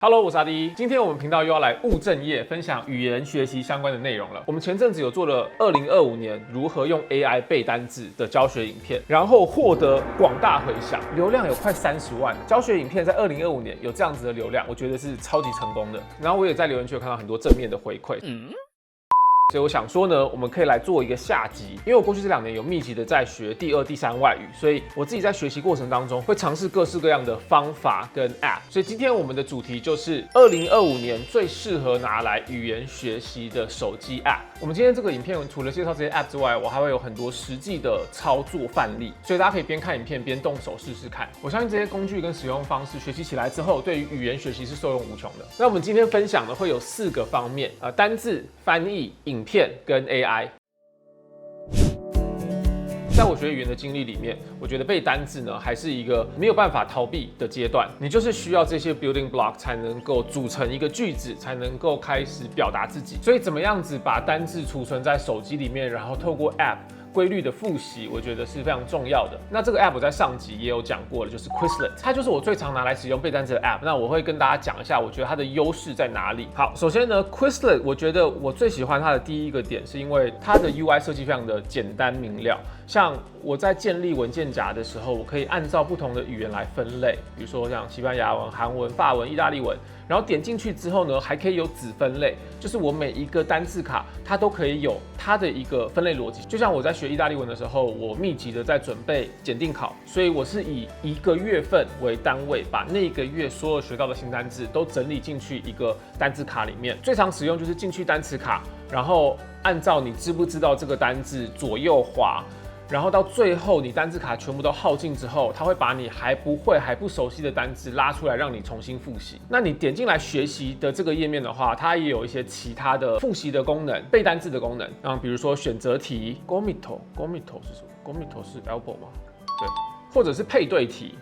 Hello， 我是阿迪。今天我们频道又要来务正业，分享语言学习相关的内容了。我们前阵子有做了2025年如何用 AI 背单字的教学影片，然后获得广大回响，流量有快30万。教学影片在2025年有这样子的流量，我觉得是超级成功的。然后我也在留言区有看到很多正面的回馈。所以我想说呢，我们可以来做一个下集，因为我过去这2年有密集的在学第2、第3外语，所以我自己在学习过程当中会尝试各式各样的方法跟 App。所以今天我们的主题就是2025年最适合拿来语言学习的手机 App。我们今天这个影片除了介绍这些 App 之外，我还会有很多实际的操作范例，所以大家可以边看影片边动手试试看。我相信这些工具跟使用方式学习起来之后，对于语言学习是受用无穷的。那我们今天分享的会有4个方面，单字、翻译、影片跟 AI。在我学语言的经历里面，我觉得背单字呢，还是一个没有办法逃避的阶段。你就是需要这些 building block 才能够组成一个句子，才能够开始表达自己。所以怎么样子把单字储存在手机里面，然后透过 App规律的复习，我觉得是非常重要的。那这个 App 我在上集也有讲过了，就是 Quizlet， 它就是我最常拿来使用背单词的 App。那我会跟大家讲一下，我觉得它的优势在哪里。好，首先呢 ，Quizlet 我觉得我最喜欢它的第一个点，是因为它的 UI 设计非常的简单明了。像我在建立文件夹的时候，我可以按照不同的语言来分类，比如说像西班牙文、韩文、法文、意大利文，然后点进去之后呢，还可以有子分类，就是我每一个单字卡它都可以有它的一个分类逻辑。就像我在学意大利文的时候，我密集的在准备检定考，所以我是以1个月份为单位，把那个月所有学到的新单字都整理进去一个单字卡里面。最常使用就是进去单词卡，然后按照你知不知道这个单字左右滑。然后到最后，你单字卡全部都耗尽之后，它会把你还不会、还不熟悉的单字拉出来，让你重新复习。那你点进来学习的这个页面的话，它也有一些其他的复习的功能、背单字的功能。比如说选择题 ，gomito 是什么 ？gomito 是 elbow 吗？对，或者是配对题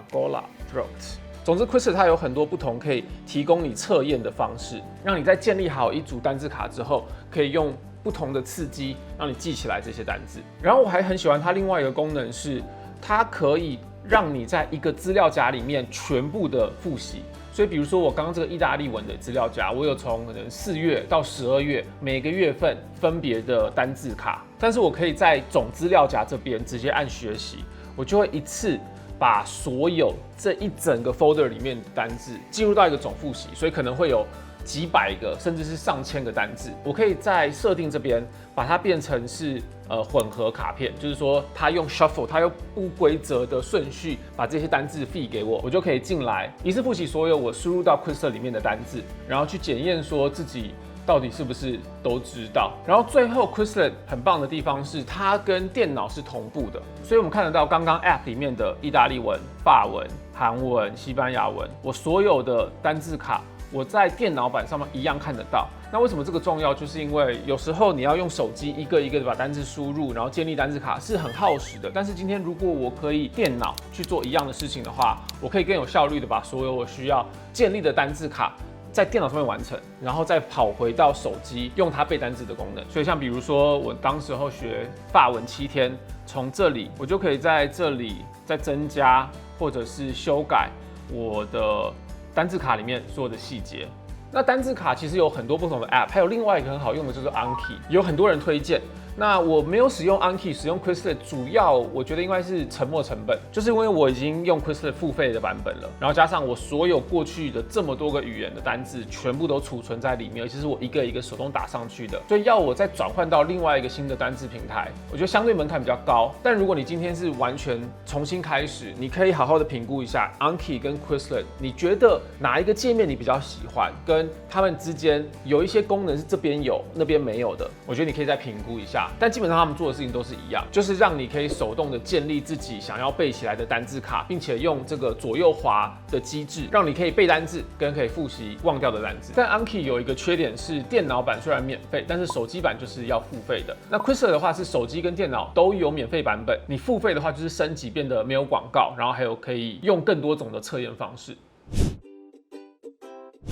，gola throat。总之 ，Quizlet 它有很多不同可以提供你测验的方式，让你在建立好一组单字卡之后，可以用不同的刺激让你记起来这些单字。然后我还很喜欢它另外一个功能是，它可以让你在一个资料夹里面全部的复习。所以比如说我刚刚这个意大利文的资料夹，我有从可能4月到12月每个月份分别的单字卡，但是我可以在总资料夹这边直接按学习，我就会一次把所有这一整个 folder 里面的单字进入到一个总复习，所以可能会有几百个甚至是上千个单字。我可以在设定这边把它变成是混合卡片，就是说它用 shuffle， 它用不规则的顺序把这些单字 feed 给我，我就可以进来一次复习所有我输入到 Quizlet 里面的单字，然后去检验说自己到底是不是都知道。然后最后 Quizlet 很棒的地方是它跟电脑是同步的，所以我们看得到刚刚 App 里面的意大利文、法文、韩文、西班牙文，我所有的单字卡我在电脑版上面一样看得到。那为什么这个重要？就是因为有时候你要用手机一个一个的把单字输入，然后建立单字卡是很耗时的。但是今天如果我可以电脑去做一样的事情的话，我可以更有效率的把所有我需要建立的单字卡在电脑上面完成，然后再跑回到手机用它背单字的功能。所以像比如说我当时候学法文7天，从这里我就可以在这里再增加或者是修改我的单字卡里面所有的细节。那单字卡其实有很多不同的 App， 还有另外一个很好用的就是 Anki， 有很多人推荐。那我没有使用 Anki， 使用 Quizlet， 主要我觉得应该是沉没成本，就是因为我已经用 Quizlet 付费的版本了，然后加上我所有过去的这么多个语言的单字全部都储存在里面，而且是我一个一个手动打上去的，所以要我再转换到另外一个新的单字平台，我觉得相对门槛比较高。但如果你今天是完全重新开始，你可以好好的评估一下 Anki 跟 Quizlet， 你觉得哪一个界面你比较喜欢，跟他们之间有一些功能是这边有那边没有的，我觉得你可以再评估一下。但基本上他们做的事情都是一样，就是让你可以手动的建立自己想要背起来的单字卡，并且用这个左右滑的机制，让你可以背单字跟可以复习忘掉的单字。但 Anki 有一个缺点是，电脑版虽然免费，但是手机版就是要付费的。那 Quizlet 的话是手机跟电脑都有免费版本，你付费的话就是升级变得没有广告，然后还有可以用更多种的测验方式。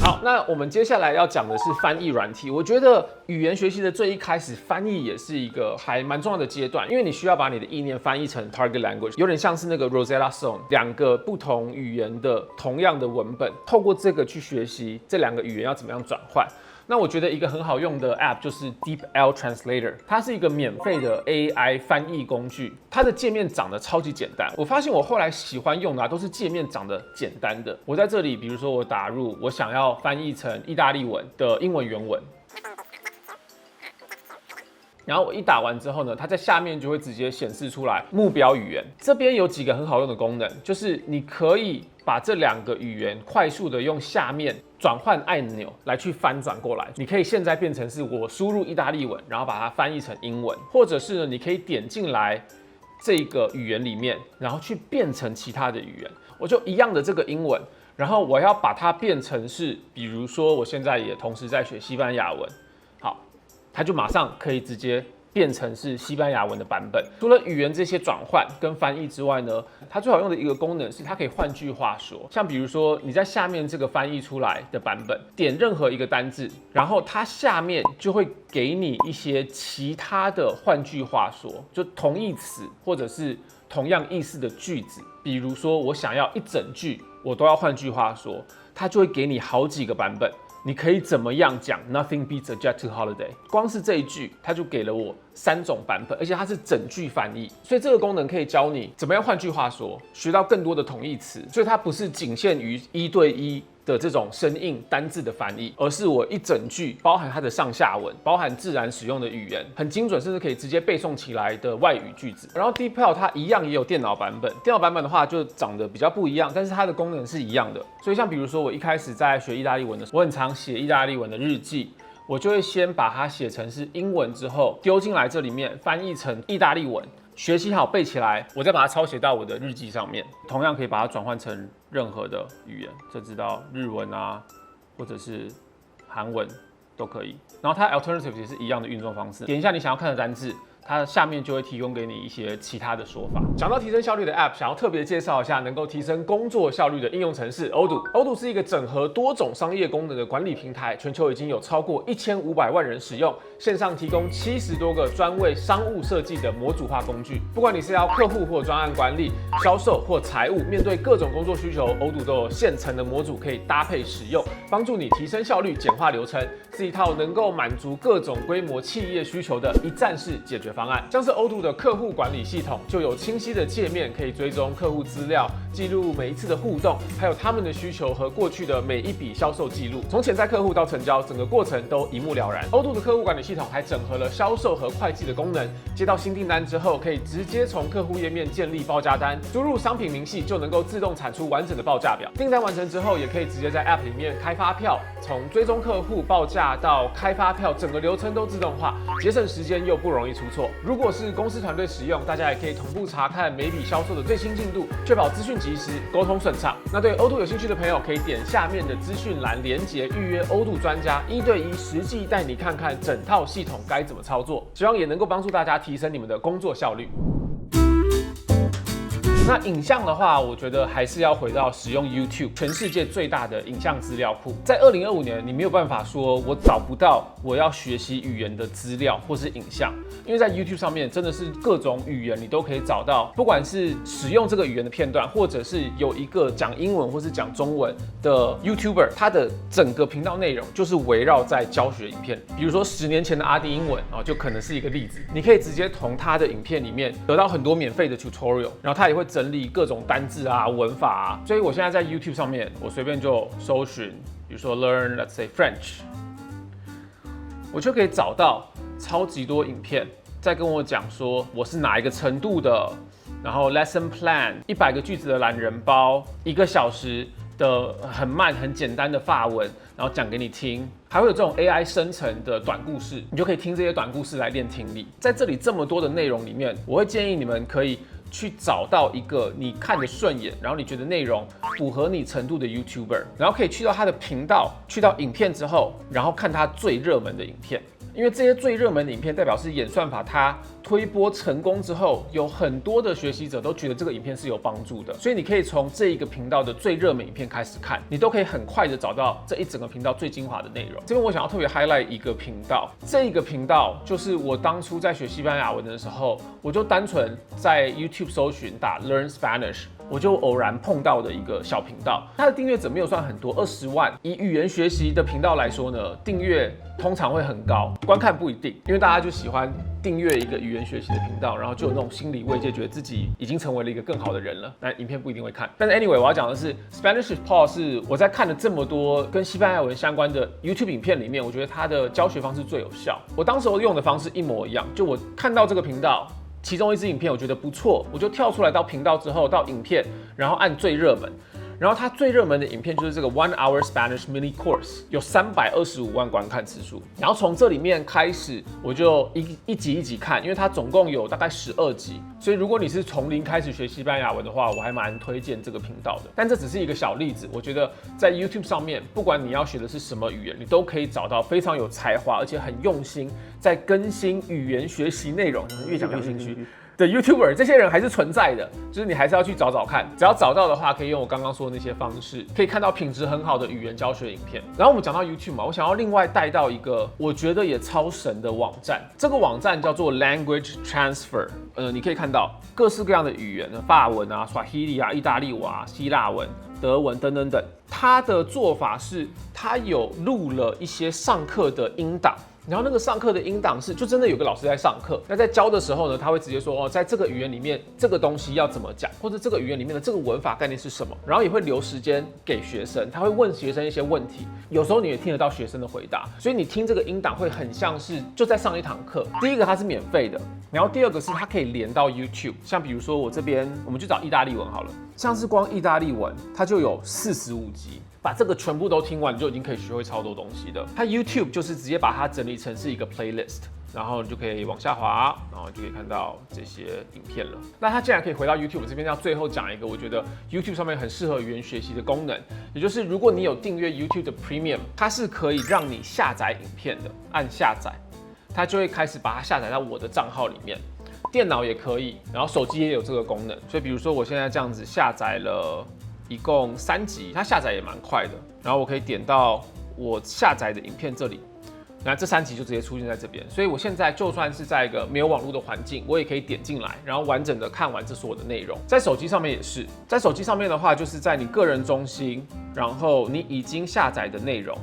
好，那我们接下来要讲的是翻译软体。我觉得语言学习的最一开始，翻译也是一个还蛮重要的阶段，因为你需要把你的意念翻译成 target language， 有点像是那个 Rosetta Stone， 2个不同语言的同样的文本，透过这个去学习这2个语言要怎么样转换。那我觉得一个很好用的 App 就是 DeepL Translator， 它是一个免费的 AI 翻译工具，它的界面长得超级简单。我发现我后来喜欢用的都是界面长得简单的。我在这里，比如说我打入我想要翻译成意大利文的英文原文。然后我一打完之后呢，它在下面就会直接显示出来目标语言。这边有几个很好用的功能，就是你可以把这2个语言快速的用下面转换按钮来去翻转过来。你可以现在变成是我输入意大利文，然后把它翻译成英文，或者是呢，你可以点进来这个语言里面，然后去变成其他的语言。我就一样的这个英文，然后我要把它变成是，比如说我现在也同时在学西班牙文。它就马上可以直接变成是西班牙文的版本。除了语言这些转换跟翻译之外呢，它最好用的一个功能是它可以换句话说。像比如说你在下面这个翻译出来的版本，点任何一个单字，然后它下面就会给你一些其他的换句话说，就同义词或者是同样意思的句子。比如说我想要一整句我都要换句话说，它就会给你好几个版本。你可以怎么样讲 Nothing beats a jet to holiday？ 光是这一句，它就给了我3种版本，而且它是整句翻译，所以这个功能可以教你怎么样换句话说，学到更多的同义词。所以它不是仅限于1对1的这种生硬单字的翻译，而是我一整句包含它的上下文，包含自然使用的语言，很精准，甚至可以直接背诵起来的外语句子。然后 DeepL 它一样也有电脑版本，电脑版本的话就长得比较不一样，但是它的功能是一样的。所以像比如说我一开始在学意大利文的时候，我很常写意大利文的日记。我就会先把它写成是英文之后丢进来这里面，翻译成意大利文，学习好背起来，我再把它抄写到我的日记上面。同样可以把它转换成任何的语言，这知道日文啊，或者是韩文都可以。然后它 alternative 也是一样的运作方式，点一下你想要看的单字，它下面就会提供给你一些其他的说法。讲到提升效率的 App， 想要特别介绍一下能够提升工作效率的应用程式 Odoo。Odoo 是一个整合多种商业功能的管理平台，全球已经有超过1500万人使用，线上提供70多个专为商务设计的模组化工具。不管你是要客户或专案管理、销售或财务，面对各种工作需求 ，Odoo 都有现成的模组可以搭配使用，帮助你提升效率、简化流程，是一套能够满足各种规模企业需求的一站式解决方案。像是 Odoo 的客户管理系统，就有清晰的界面，可以追踪客户资料，记录每一次的互动，还有他们的需求和过去的每一笔销售记录，从潜在客户到成交，整个过程都一目了然。Odoo 的客户管理系统还整合了销售和会计的功能，接到新订单之后，可以直接从客户页面建立报价单，输入商品明细就能够自动产出完整的报价表。订单完成之后，也可以直接在 App 里面开发票，从追踪客户报价到开发票，整个流程都自动化，节省时间又不容易出错。如果是公司团队使用，大家也可以同步查看每笔销售的最新进度，确保资讯及时，沟通顺畅。那对 Odoo 有兴趣的朋友，可以点下面的资讯栏连结预约 Odoo 专家1对1，实际带你看看整套系统该怎么操作，希望也能够帮助大家提升你们的工作效率。那影像的话，我觉得还是要回到使用 YouTube， 全世界最大的影像资料库。在2025年，你没有办法说我找不到我要学习语言的资料或是影像，因为在 YouTube 上面真的是各种语言你都可以找到，不管是使用这个语言的片段，或者是有一个讲英文或是讲中文的 YouTuber， 他的整个频道内容就是围绕在教学影片。比如说10年前的阿弟英文就可能是一个例子，你可以直接从他的影片里面得到很多免费的 tutorial， 然后他也会整理各种单字啊、文法啊，所以我现在在 YouTube 上面，我随便就搜寻，比如说 Learn Let's say French， 我就可以找到超级多影片，在跟我讲说我是哪一个程度的，然后 Lesson Plan 100个句子的懒人包，1个小时的很慢很简单的法文，然后讲给你听，还会有这种 AI 生成的短故事，你就可以听这些短故事来练听力。在这里这么多的内容里面，我会建议你们可以去找到一个你看得顺眼，然后你觉得内容符合你程度的 YouTuber， 然后可以去到他的频道，去到影片之后，然后看他最热门的影片。因为这些最热门的影片代表是演算法它推播成功之后，有很多的学习者都觉得这个影片是有帮助的，所以你可以从这一个频道的最热门影片开始看，你都可以很快的找到这一整个频道最精华的内容。这边我想要特别 highlight 一个频道，这一个频道就是我当初在学西班牙文的时候，我就单纯在 YouTube 搜寻打 Learn Spanish。我就偶然碰到的一个小频道，它的订阅者没有算很多，20万。以语言学习的频道来说呢，订阅通常会很高，观看不一定，因为大家就喜欢订阅一个语言学习的频道，然后就有那种心理慰藉，觉得自己已经成为了一个更好的人了。但影片不一定会看。但是 anyway， 我要讲的是 Spanish with Paul 是我在看了这么多跟西班牙文相关的 YouTube 影片里面，我觉得它的教学方式最有效。我当时用的方式一模一样，就我看到这个频道。其中一支影片我觉得不错，我就跳出来到频道之后到影片，然后按最热门。然后它最热门的影片就是这个 One Hour Spanish Mini Course， 有325万观看次数。然后从这里面开始，我就一集一集看，因为它总共有大概12集，所以如果你是从零开始学西班牙文的话，我还蛮推荐这个频道的。但这只是一个小例子，我觉得在 YouTube 上面，不管你要学的是什么语言，你都可以找到非常有才华而且很用心在更新语言学习内容，越讲越心虚。的 YouTuber， 这些人还是存在的，就是你还是要去找找看，只要找到的话，可以用我刚刚说的那些方式，可以看到品质很好的语言教学影片。然后我们讲到 YouTube 嘛，我想要另外带到一个我觉得也超神的网站，这个网站叫做 Language Transfer， 你可以看到各式各样的语言，法文啊、Swahili 啊、意大利文啊、希腊文、德文等等等。它的做法是，它有录了一些上课的音档。然后那个上课的音档是，就真的有个老师在上课。那在教的时候呢，他会直接说在这个语言里面这个东西要怎么讲，或者这个语言里面的这个文法概念是什么。然后也会留时间给学生，他会问学生一些问题，有时候你也听得到学生的回答，所以你听这个音档会很像是就在上一堂课。第一个它是免费的，然后第二个是它可以连到 YouTube。像比如说我这边，我们就找意大利文好了，像是光意大利文，它就有45集。把这个全部都听完，你就已经可以学会超多东西的。它 YouTube 就是直接把它整理成是一个 playlist， 然后你就可以往下滑，然后就可以看到这些影片了。那它既然可以回到 YouTube， 这边要最后讲一个我觉得 YouTube 上面很适合语言学习的功能，也就是如果你有订阅 YouTube 的 Premium， 它是可以让你下载影片的，按下载，它就会开始把它下载到我的账号里面。电脑也可以，然后手机也有这个功能。所以比如说我现在这样子下载了。一共3集，它下载也蛮快的。然后我可以点到我下载的影片这里，那这3集就直接出现在这边。所以我现在就算是在一个没有网络的环境，我也可以点进来，然后完整的看完这所有的内容。在手机上面也是，在手机上面的话，就是在你个人中心，然后你已经下载的内容，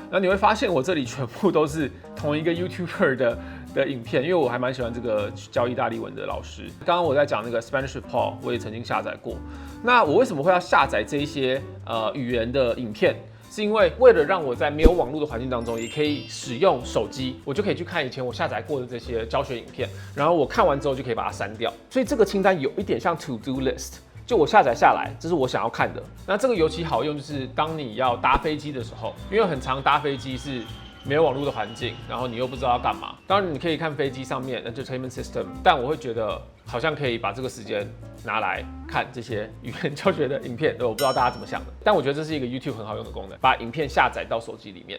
然后你会发现我这里全部都是同一个 YouTuber 的影片，因为我还蛮喜欢这个教意大利文的老师。刚刚我在讲那个 Spanish with Paul， 我也曾经下载过。那我为什么会要下载这一些语言的影片？是因为为了让我在没有网络的环境当中，也可以使用手机，我就可以去看以前我下载过的这些教学影片，然后我看完之后就可以把它删掉。所以这个清单有一点像 To Do List。就我下载下来，这是我想要看的。那这个尤其好用，就是当你要搭飞机的时候，因为很常搭飞机是没有网络的环境，然后你又不知道要干嘛。当然你可以看飞机上面 Entertainment System， 但我会觉得好像可以把这个时间拿来看这些语言教学的影片。我不知道大家怎么想的，但我觉得这是一个 YouTube 很好用的功能，把影片下载到手机里面。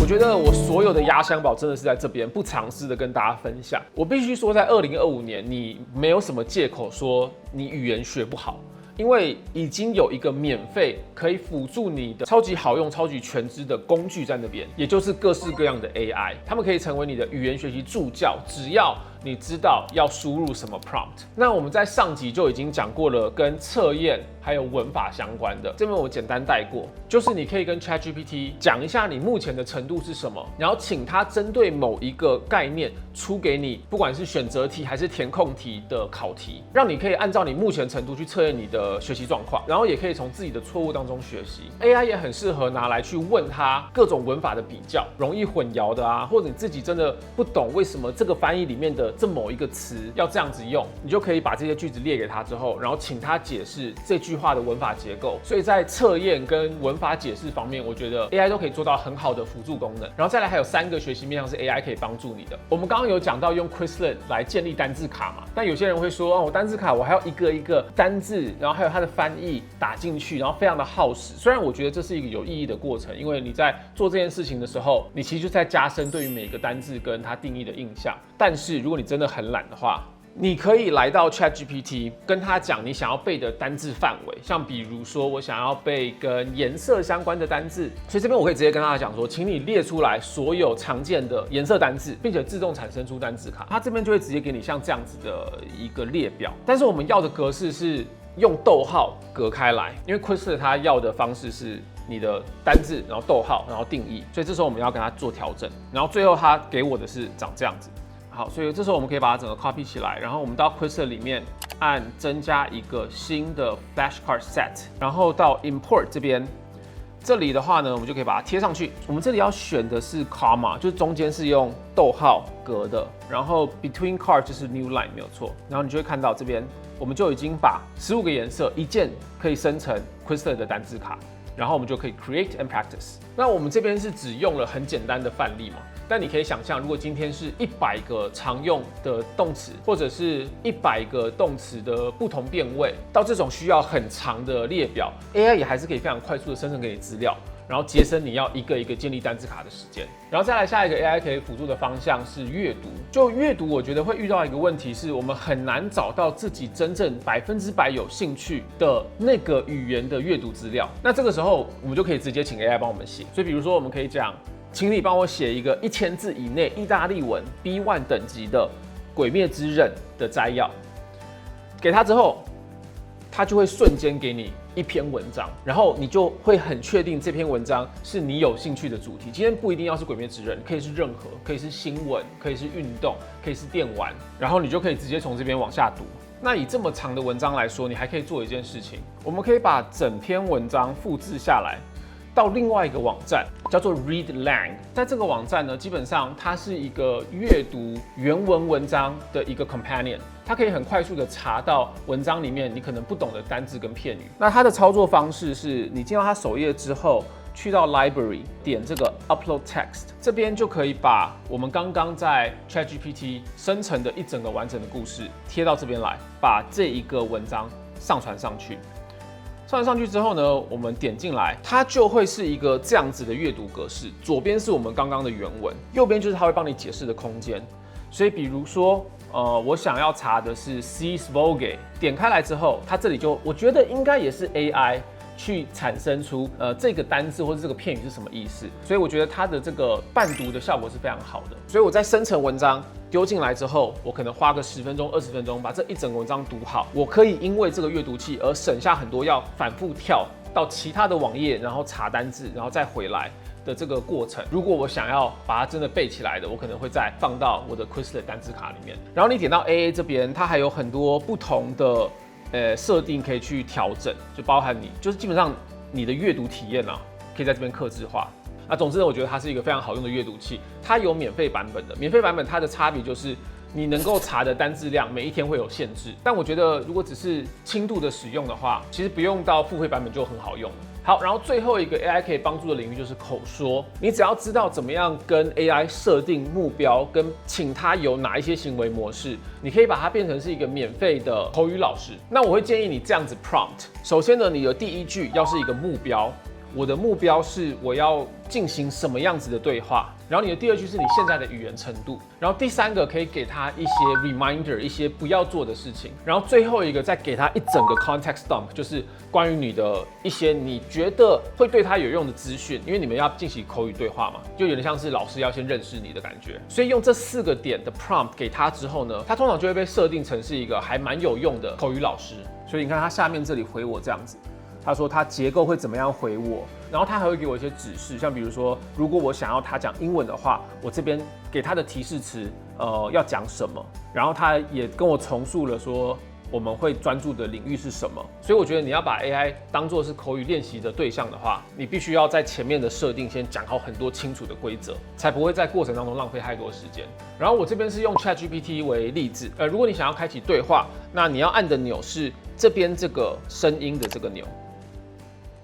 我觉得我所有的压箱宝真的是在这边不藏私的跟大家分享。我必须说，在2025年，你没有什么借口说你语言学不好。因为已经有一个免费可以辅助你的超级好用、超级全知的工具在那边，也就是各式各样的 AI， 他们可以成为你的语言学习助教，只要你知道要输入什么 prompt。那我们在上集就已经讲过了，跟测验还有文法相关的，这边我简单带过，就是你可以跟 ChatGPT 讲一下你目前的程度是什么，然后请它针对某一个概念出给你，不管是选择题还是填空题的考题，让你可以按照你目前程度去测验你的学习状况，然后也可以从自己的错误当中学习。AI 也很适合拿来去问它各种文法的比较，容易混淆的啊，或者你自己真的不懂为什么这个翻译里面的的这某一个词要这样子用，你就可以把这些句子列给他之后，然后请他解释这句话的文法结构。所以在测验跟文法解释方面，我觉得 AI 都可以做到很好的辅助功能。然后再来还有3个学习面向是 AI 可以帮助你的。我们刚刚有讲到用 Quizlet 来建立单字卡嘛，但有些人会说，我单字卡我还要一个一个单字，然后还有它的翻译打进去，然后非常的耗时。虽然我觉得这是一个有意义的过程，因为你在做这件事情的时候，你其实就在加深对于每个单字跟它定义的印象。但是如果你真的很懒的话，你可以来到 ChatGPT 跟他讲你想要背的单字范围，像比如说我想要背跟颜色相关的单字，所以这边我可以直接跟他讲说，请你列出来所有常见的颜色单字，并且自动产生出单字卡。它这边就会直接给你像这样子的一个列表，但是我们要的格式是用逗号隔开来，因为 Quizlet 它要的方式是你的单字，然后逗号，然后定义，所以这时候我们要跟它做调整，然后最后它给我的是长这样子。好，所以这时候我们可以把它整个 copy 起来，然后我们到 Quizlet 里面按增加一个新的 flashcard set， 然后到 import 这边，这里的话呢，我们就可以把它贴上去。我们这里要选的是 comma， 就是中间是用逗号隔的，然后 between card 就是 new line 没有错，然后你就会看到这边我们就已经把15个颜色一键可以生成 Quizlet 的单字卡。然后我们就可以 create and practice。那我们这边是只用了很简单的范例嘛，但你可以想象，如果今天是100个常用的动词，或者是100个动词的不同变位，到这种需要很长的列表 ，AI 也还是可以非常快速的生成给你资料。然后节省你要一个一个建立单字卡的时间，然后再来下一个 AI 可以辅助的方向是阅读。就阅读，我觉得会遇到一个问题是，我们很难找到自己真正100%有兴趣的那个语言的阅读资料。那这个时候，我们就可以直接请 AI 帮我们写。所以比如说，我们可以讲，请你帮我写一个1000字以内意大利文 B1 等级的《鬼灭之刃》的摘要，给他之后，他就会瞬间给你一篇文章，然后你就会很确定这篇文章是你有兴趣的主题。今天不一定要是《鬼灭之刃》，可以是任何，可以是新闻，可以是运动，可以是电玩，然后你就可以直接从这边往下读。那以这么长的文章来说，你还可以做一件事情，我们可以把整篇文章复制下来，到另外一个网站，叫做 ReadLang。在这个网站呢，基本上它是一个阅读原文文章的一个 companion， 它可以很快速的查到文章里面你可能不懂的单字跟片语。那它的操作方式是，你进到它首页之后，去到 Library， 点这个 Upload Text， 这边就可以把我们刚刚在 ChatGPT 生成的一整个完整的故事贴到这边来，把这一个文章上传上去。上传上去之后呢，我们点进来，它就会是一个这样子的阅读格式。左边是我们刚刚的原文，右边就是它会帮你解释的空间。所以比如说，我想要查的是 Cis Vogue， 点开来之后，它这里就我觉得应该也是 AI 去产生出这个单字或者这个片语是什么意思。所以我觉得它的这个伴读的效果是非常好的。所以我在生成文章丢进来之后，我可能花个10分钟、20分钟把这一整个文章读好。我可以因为这个阅读器而省下很多要反复跳到其他的网页，然后查单字，然后再回来的这个过程。如果我想要把它真的背起来的，我可能会再放到我的 Quizlet 单字卡里面。然后你点到 AA 这边，它还有很多不同的设定可以去调整，就包含你就是基本上你的阅读体验啊，可以在这边客制化。那总之呢，我觉得它是一个非常好用的阅读器。它有免费版本的，免费版本它的差别就是你能够查的单字量每一天会有限制。但我觉得如果只是轻度的使用的话，其实不用到付费版本就很好用。好，然后最后一个 AI 可以帮助的领域就是口说。你只要知道怎么样跟 AI 设定目标，跟请它有哪一些行为模式，你可以把它变成是一个免费的口语老师。那我会建议你这样子 prompt。首先呢，你的第一句要是一个目标。我的目标是我要进行什么样子的对话，然后你的第二句是你现在的语言程度，然后第三个可以给他一些 reminder， 一些不要做的事情，然后最后一个再给他一整个 context dump， 就是关于你的一些你觉得会对他有用的资讯，因为你们要进行口语对话嘛，就有点像是老师要先认识你的感觉。所以用这4个点的 prompt 给他之后呢，他通常就会被设定成是一个还蛮有用的口语老师。所以你看他下面这里回我这样子。他说他结构会怎么样回我，然后他还会给我一些指示，像比如说，如果我想要他讲英文的话，我这边给他的提示词，要讲什么，然后他也跟我重述了说，我们会专注的领域是什么。所以我觉得你要把 AI 当作是口语练习的对象的话，你必须要在前面的设定先讲好很多清楚的规则，才不会在过程当中浪费太多时间。然后我这边是用 ChatGPT 为例子，如果你想要开启对话，那你要按的钮是这边这个声音的这个钮。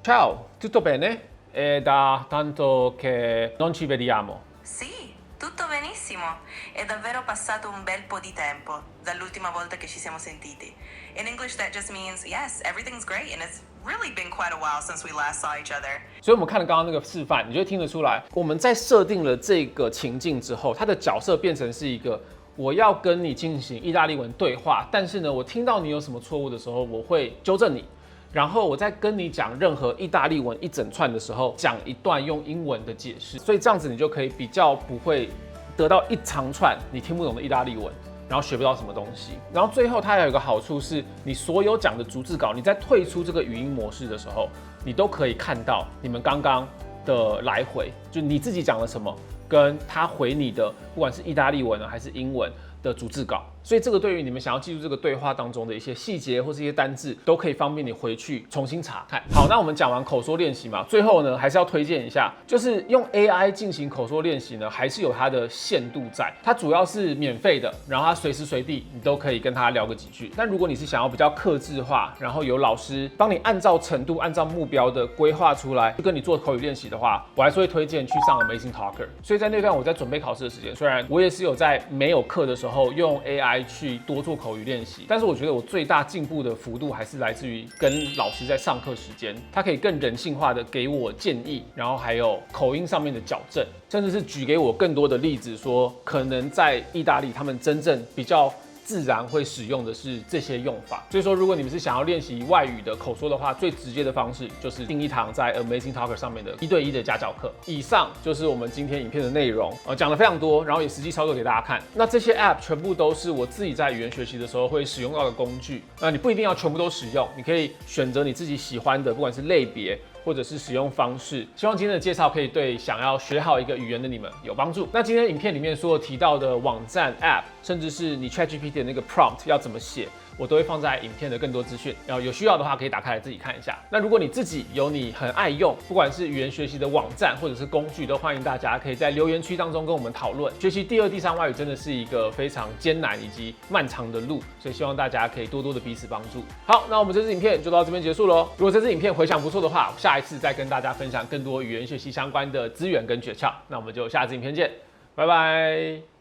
Ciao, tutto bene? È da tanto che non ci vediamo. Sì, tutto benissimo. È davvero passato un bel po' di tempo dall'ultima volta che ci siamo sentiti. In English, that just means, yes, everything's great, and it's really been quite a while since we last saw each other. 所以我们看了刚刚那个示范，你就会听得出来，我们在设定了这个情境之后，它的角色变成是一个我要跟你进行意大利文对话，但是呢，我听到你有什么错误的时候，我会纠正你。然后我在跟你讲任何意大利文一整串的时候，讲一段用英文的解释，所以这样子你就可以比较不会得到一长串你听不懂的意大利文，然后学不到什么东西。然后最后它还有一个好处是，你所有讲的逐字稿，你在退出这个语音模式的时候，你都可以看到你们刚刚的来回，就你自己讲了什么，跟他回你的，不管是意大利文还是英文的逐字稿。所以这个对于你们想要记住这个对话当中的一些细节或是一些单字，都可以方便你回去重新查看。好，那我们讲完口说练习嘛，最后呢还是要推荐一下，就是用 AI 进行口说练习呢，还是有它的限度在。它主要是免费的，然后它随时随地你都可以跟他聊个几句。但如果你是想要比较客制化，然后有老师帮你按照程度、按照目标的规划出来，去跟你做口语练习的话，我还是会推荐去上 Amazing Talker。所以在那段我在准备考试的时间，虽然我也是有在没有课的时候用 AI去多做口语练习，但是我觉得我最大进步的幅度还是来自于跟老师在上课时间，他可以更人性化的给我建议，然后还有口音上面的矫正，甚至是举给我更多的例子，说可能在意大利他们真正比较自然会使用的是这些用法。所以说，如果你们是想要练习外语的口说的话，最直接的方式就是订一堂在 Amazing Talker 上面的1对1的家教课。以上就是我们今天影片的内容，讲的非常多，然后也实际操作给大家看。那这些 App 全部都是我自己在语言学习的时候会使用到的工具。那你不一定要全部都使用，你可以选择你自己喜欢的，不管是类别或者是使用方式。希望今天的介绍可以对想要学好一个语言的你们有帮助。那今天影片里面所有提到的网站 App， 甚至是你 ChatGPT 的那个 prompt 要怎么写，我都会放在影片的更多资讯，然后有需要的话可以打开来自己看一下。那如果你自己有你很爱用，不管是语言学习的网站或者是工具，都欢迎大家可以在留言区当中跟我们讨论。学习第2、第3外语真的是一个非常艰难以及漫长的路，所以希望大家可以多多的彼此帮助。好，那我们这支影片就到这边结束喽。如果这支影片回响不错的话，下一次再跟大家分享更多语言学习相关的资源跟诀窍。那我们就下支影片见，拜拜。